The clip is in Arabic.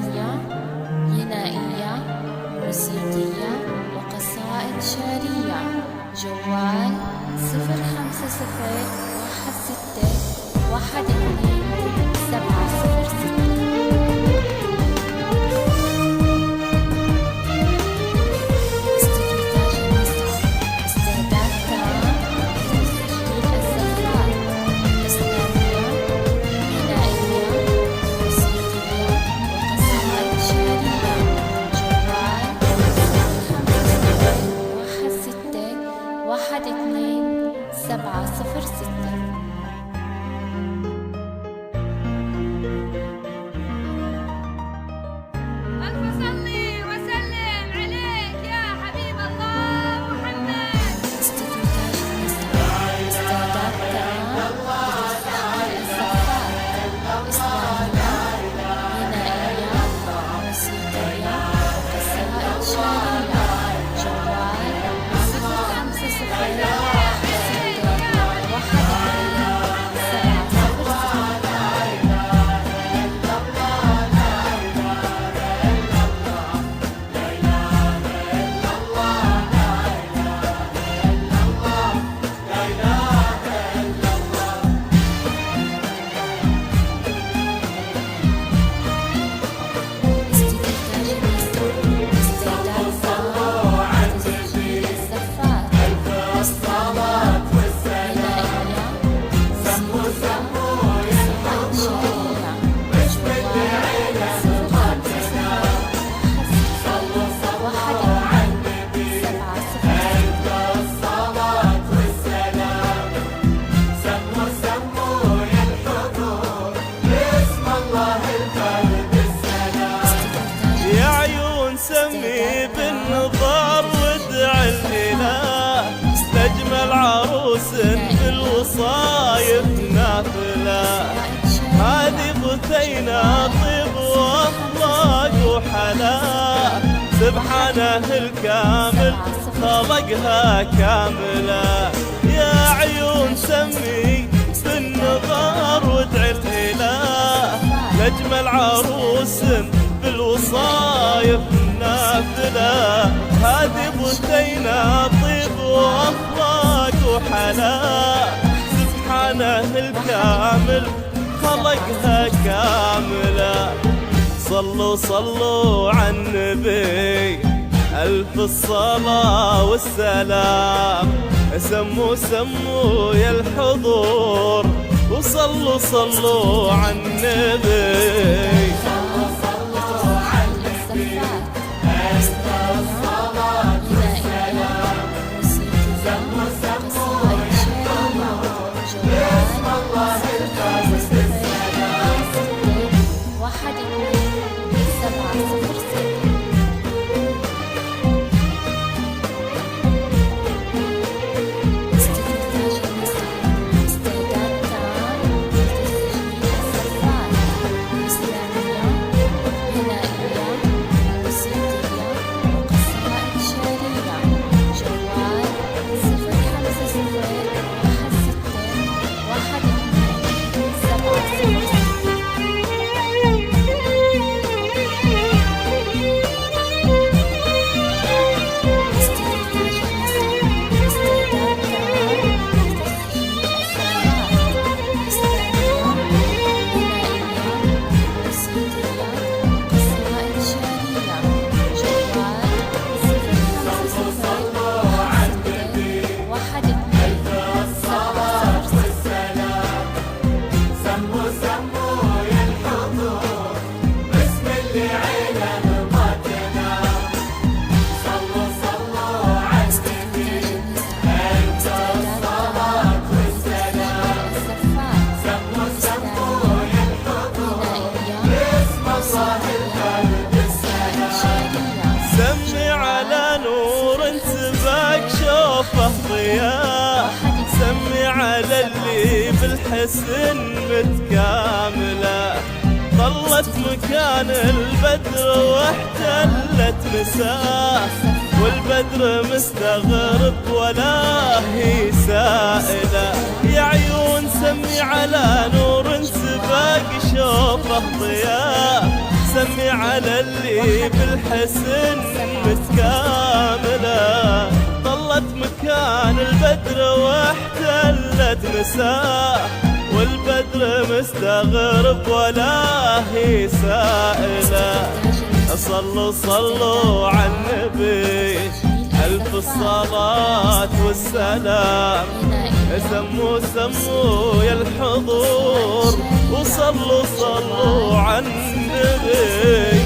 إسلامية غنائية موسيقية وقصائد شعرية. جوال 056 12 706. سمي بالنظر وادعي الإله تجمل عروس بالوصايف نافلة. هذه بثينة طيب واخلاق وحلا، سبحانه الكامل خلقها كاملة. يا عيون سمي بالنظر وادعي الإله تجمل عروس بالوصايف نافلة. هذه بثينة طيب واخلاق وحلا، سبحانه الكامل خلقها كاملة. صلوا صلوا على النبي ألف الصلاة والسلام. سموا سموا يا الحضور وصلوا صلوا على النبي. سمي على اللي بالحسن متكاملة. ظلت مكان البدر واحتلت مساه، والبدر مستغرب ولا هي سائلة. يا عيون سمي على نور سباق شوفه ضياء، سمي على اللي بالحسن متكاملة، ظلت مكان البدر واحتلت مساه، والبدر مستغرب ولا هي سائلة. صلوا صلوا على النبي ألف الصلاة والسلام، سموا يا الحضور وصلوا على النبي.